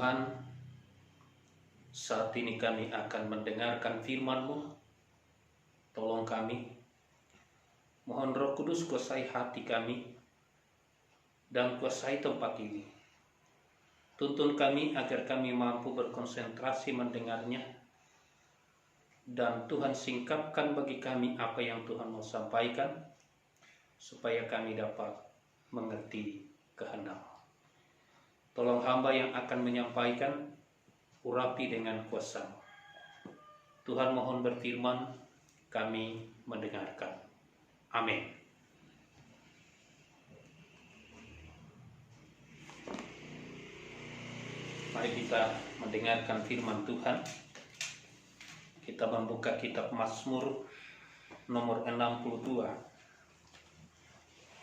Tuhan, saat ini kami akan mendengarkan firman-Mu. Tolong kami, mohon Roh Kudus kuasai hati kami dan kuasai tempat ini. Tuntun kami agar kami mampu berkonsentrasi mendengarnya, dan Tuhan singkapkan bagi kami apa yang Tuhan mau sampaikan, supaya kami dapat mengerti kehendak-Mu. Tolong hamba yang akan menyampaikan, urapi dengan kuasa-Mu. Tuhan mohon berfirman, kami mendengarkan. Amin. Mari kita mendengarkan firman Tuhan. Kita membuka kitab Mazmur nomor 62.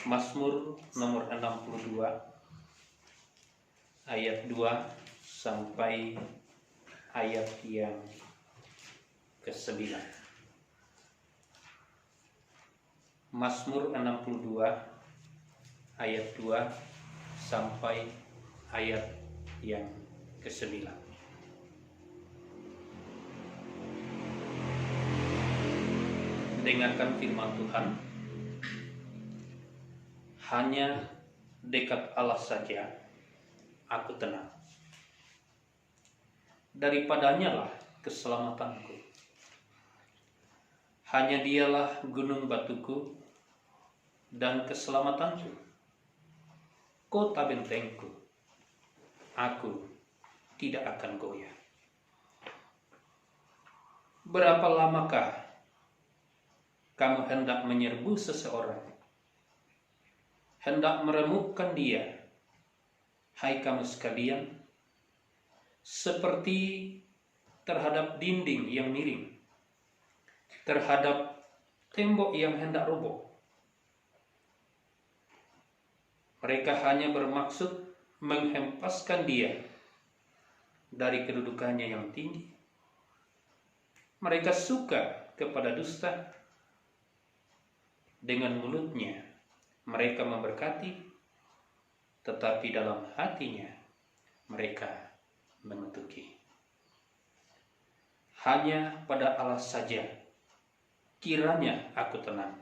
Mazmur nomor 62 ayat 2 sampai ayat yang ke-9. Mazmur 62 ayat 2 sampai ayat yang ke-9. Dengarkan firman Tuhan. Hanya dekat Allah saja aku tenang. Daripadanya lah keselamatanku. Hanya dialah gunung batuku dan keselamatanku, kota bentengku. Aku tidak akan goyah. Berapa lamakah kamu hendak menyerbu seseorang, hendak meremukkan dia, hai kamu sekalian, seperti terhadap dinding yang miring, terhadap tembok yang hendak roboh. Mereka hanya bermaksud menghempaskan dia dari kedudukannya yang tinggi. Mereka suka kepada dusta. Dengan mulutnya mereka memberkati, tetapi dalam hatinya mereka mengutuki. Hanya pada Allah saja kiranya aku tenang,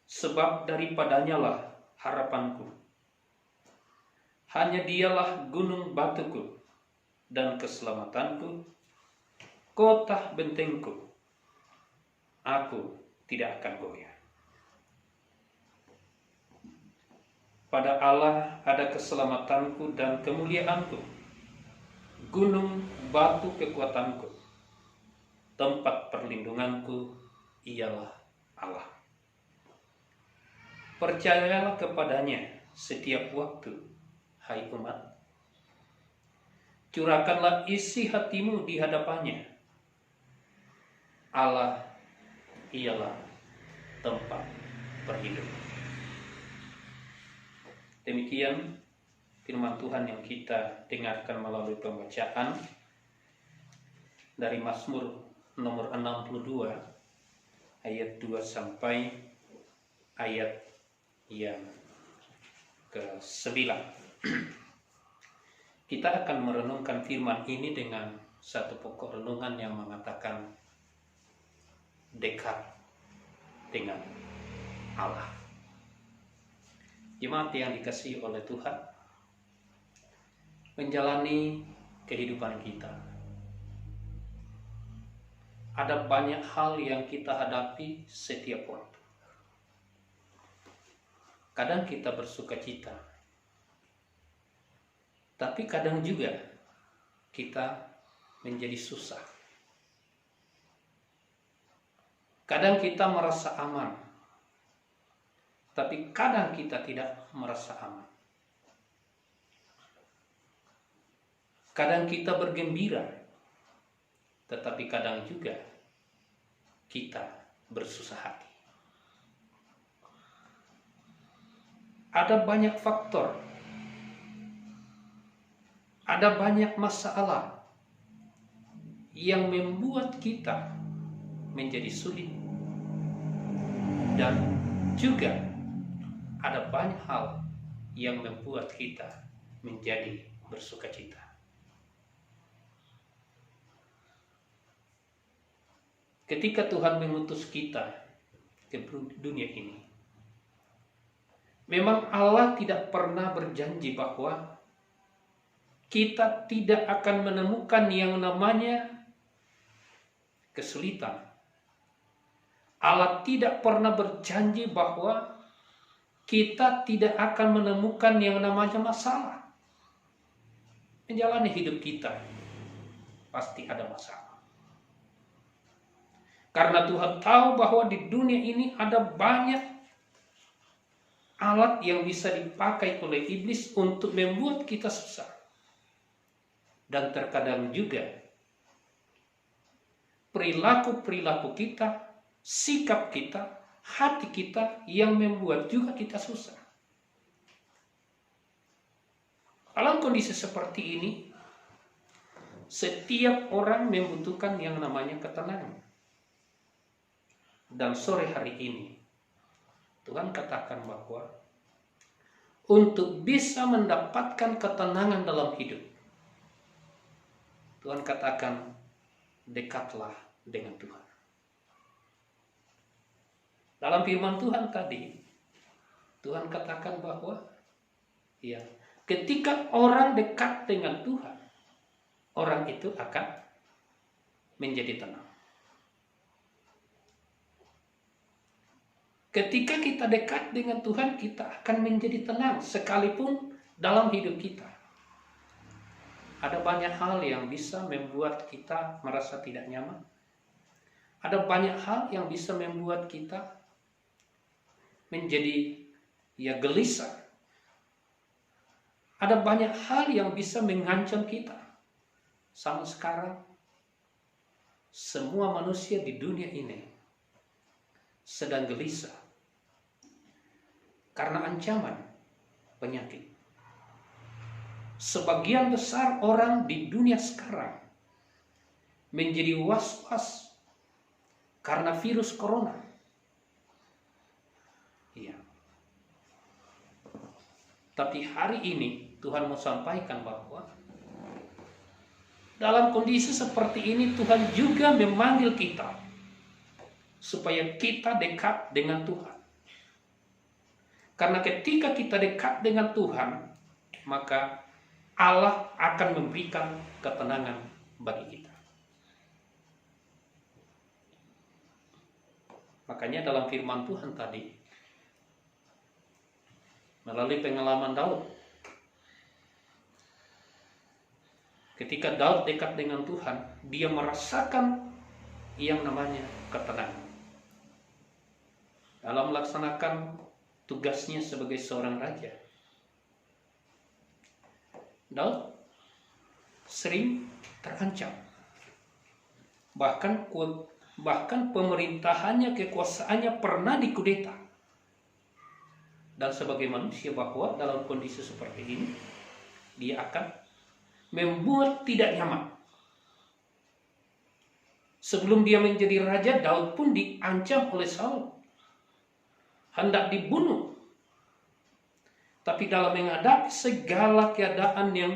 sebab daripadanya lah harapanku. Hanya dialah gunung batuku dan keselamatanku, kota bentengku. Aku tidak akan goyah. Pada Allah ada keselamatanku dan kemuliaanku, gunung batu kekuatanku, tempat perlindunganku ialah Allah. Percayalah kepadanya setiap waktu, hai umat. Curahkanlah isi hatimu di hadapannya. Allah ialah tempat perlindungan. Demikian firman Tuhan yang kita dengarkan melalui pembacaan dari Mazmur nomor 62 ayat 2 sampai ayat yang ke-9. Kita akan merenungkan firman ini dengan satu pokok renungan yang mengatakan dekat dengan Allah. Jemaat yang dikasihi oleh Tuhan, menjalani kehidupan kita, ada banyak hal yang kita hadapi setiap waktu. Kadang kita bersuka cita, tapi kadang juga kita menjadi susah. Kadang kita merasa aman, tapi kadang kita tidak merasa aman. Kadang kita bergembira, tetapi kadang juga kita bersusah hati. Ada banyak faktor, ada banyak masalah yang membuat kita menjadi sulit, dan juga ada banyak hal yang membuat kita menjadi bersukacita. ketika Tuhan mengutus kita ke dunia ini, memang Allah tidak pernah berjanji bahwa kita tidak akan menemukan yang namanya kesulitan. Allah tidak pernah berjanji bahwa kita tidak akan menemukan yang namanya masalah. Menjalani hidup kita pasti ada masalah. Karena Tuhan tahu bahwa di dunia ini ada banyak alat yang bisa dipakai oleh iblis untuk membuat kita susah. Dan terkadang juga perilaku-perilaku kita, sikap kita, hati kita yang membuat juga kita susah. Dalam kondisi seperti ini, setiap orang membutuhkan yang namanya ketenangan. Dan sore hari ini, Tuhan katakan bahwa untuk bisa mendapatkan ketenangan dalam hidup, Tuhan katakan, dekatlah dengan Tuhan. Dalam firman Tuhan tadi, Tuhan katakan bahwa ya, ketika orang dekat dengan Tuhan, orang itu akan menjadi tenang. Ketika kita dekat dengan Tuhan, kita akan menjadi tenang sekalipun dalam hidup kita. Ada banyak hal yang bisa membuat kita merasa tidak nyaman. Ada banyak hal yang bisa membuat kita menjadi gelisah. Ada banyak hal yang bisa mengancam kita. Sama sekarang, semua manusia di dunia ini sedang gelisah karena ancaman penyakit. Sebagian besar orang di dunia sekarang menjadi was-was karena virus corona. Iya. Tapi hari ini Tuhan mau sampaikan bahwa dalam kondisi seperti ini Tuhan juga memanggil kita supaya kita dekat dengan Tuhan. Karena ketika kita dekat dengan Tuhan, maka Allah akan memberikan ketenangan bagi kita. Makanya dalam firman Tuhan tadi, melalui pengalaman Daud, ketika Daud dekat dengan Tuhan, dia merasakan yang namanya ketenangan. Dalam melaksanakan tugasnya sebagai seorang raja, Daud sering terancam. Bahkan pemerintahannya, kekuasaannya pernah dikudeta. Dan sebagai manusia bahwa dalam kondisi seperti ini, dia akan membuat tidak nyaman. Sebelum dia menjadi raja, Daud pun diancam oleh Saul, hendak dibunuh. Tapi dalam menghadapi segala keadaan yang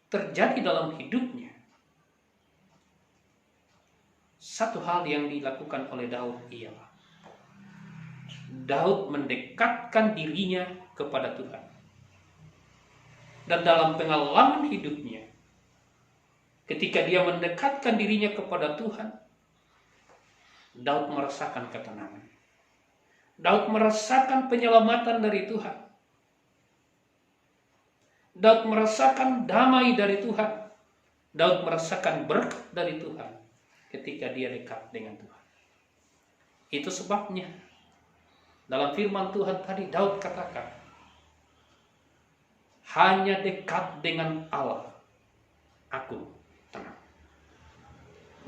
terjadi dalam hidupnya, satu hal yang dilakukan oleh Daud ialah Daud mendekatkan dirinya kepada Tuhan. Dan dalam pengalaman hidupnya, ketika dia mendekatkan dirinya kepada Tuhan, Daud merasakan ketenangan. Daud merasakan penyelamatan dari Tuhan. Daud merasakan damai dari Tuhan. Daud merasakan berkat dari Tuhan ketika dia dekat dengan Tuhan. Itu sebabnya dalam firman Tuhan tadi Daud katakan, hanya dekat dengan Allah aku tenang.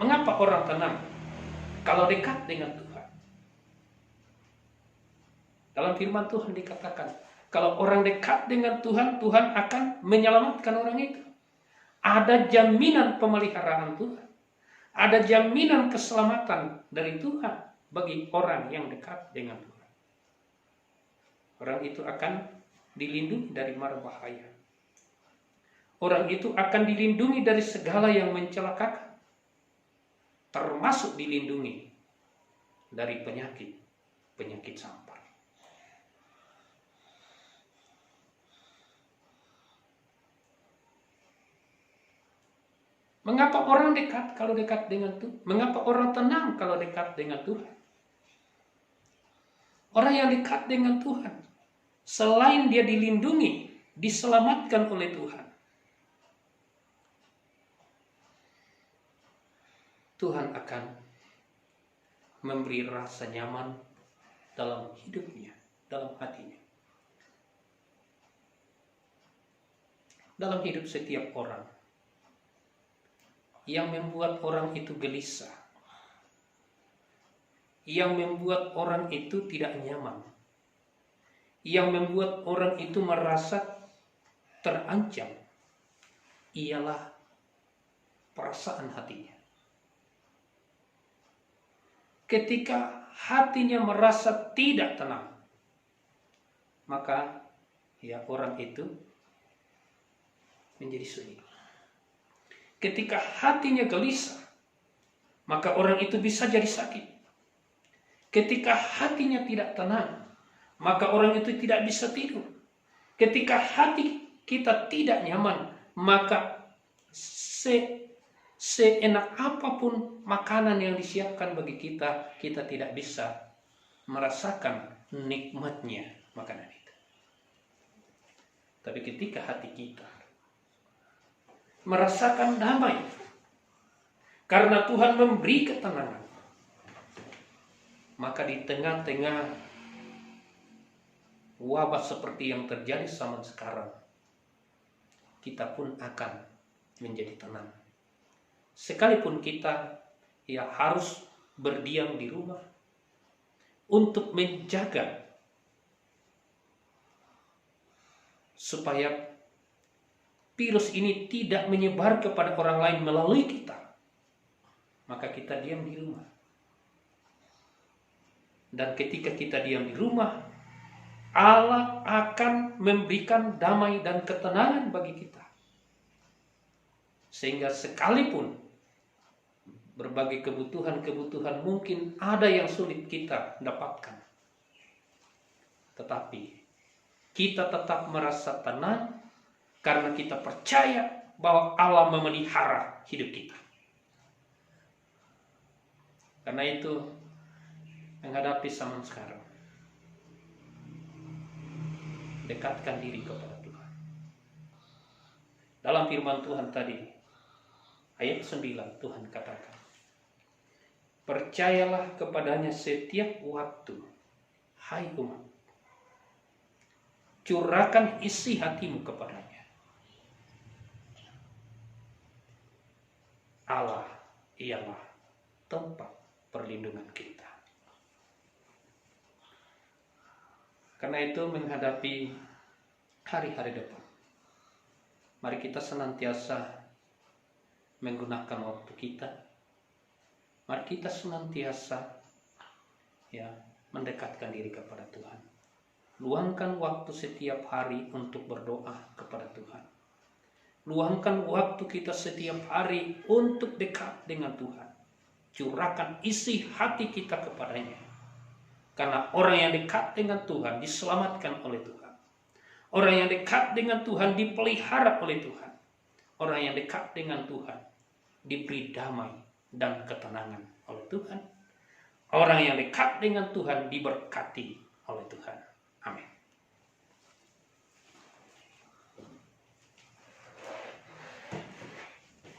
Mengapa orang tenang? Kalau dekat dengan Tuhan. Dalam firman Tuhan dikatakan, kalau orang dekat dengan Tuhan, Tuhan akan menyelamatkan orang itu. Ada jaminan pemeliharaan Tuhan. Ada jaminan keselamatan dari Tuhan bagi orang yang dekat dengan Tuhan. Orang itu akan dilindungi dari mara bahaya. Orang itu akan dilindungi dari segala yang mencelakakan. termasuk dilindungi dari penyakit sampar. Mengapa orang dekat kalau dekat dengan Tuhan? Mengapa orang tenang kalau dekat dengan Tuhan? Orang yang dekat dengan Tuhan, selain dia dilindungi, diselamatkan oleh Tuhan, Tuhan akan memberi rasa nyaman dalam hidupnya, dalam hatinya. Dalam hidup setiap orang, yang membuat orang itu gelisah, yang membuat orang itu tidak nyaman, yang membuat orang itu merasa terancam, ialah perasaan hatinya. Ketika hatinya merasa tidak tenang, maka ya orang itu menjadi sunyi. Ketika hatinya gelisah, maka orang itu bisa jadi sakit. Ketika hatinya tidak tenang, maka orang itu tidak bisa tidur. Ketika hati kita tidak nyaman, maka seenak apapun makanan yang disiapkan bagi kita, kita tidak bisa merasakan nikmatnya makanan itu. Tapi ketika hati kita merasakan damai, karena Tuhan memberi ketenangan, maka di tengah-tengah wabah seperti yang terjadi zaman sekarang, kita pun akan menjadi tenang. Sekalipun kita ya harus berdiam di rumah untuk menjaga supaya virus ini tidak menyebar kepada orang lain melalui kita, maka kita diam di rumah. Dan ketika kita diam di rumah, Allah akan memberikan damai dan ketenangan bagi kita. Sehingga sekalipun berbagai kebutuhan mungkin ada yang sulit kita dapatkan, tetapi kita tetap merasa tenang karena kita percaya bahwa Allah memelihara hidup kita. Karena itu, menghadapi zaman sekarang, dekatkan diri kepada Tuhan. Dalam firman Tuhan tadi, ayat 9, Tuhan katakan, percayalah kepadanya setiap waktu, hai umat. Curahkan isi hatimu kepadanya. Allah ialah tempat perlindungan kita. Karena itu menghadapi hari-hari depan, mari kita senantiasa menggunakan waktu kita. Mari kita senantiasa mendekatkan diri kepada Tuhan. Luangkan waktu setiap hari untuk berdoa kepada Tuhan. Luangkan waktu kita setiap hari untuk dekat dengan Tuhan. Curahkan isi hati kita kepadanya. Karena orang yang dekat dengan Tuhan diselamatkan oleh Tuhan. Orang yang dekat dengan Tuhan dipelihara oleh Tuhan. Orang yang dekat dengan Tuhan diberi damai dan ketenangan oleh Tuhan. Orang yang dekat dengan Tuhan diberkati oleh Tuhan.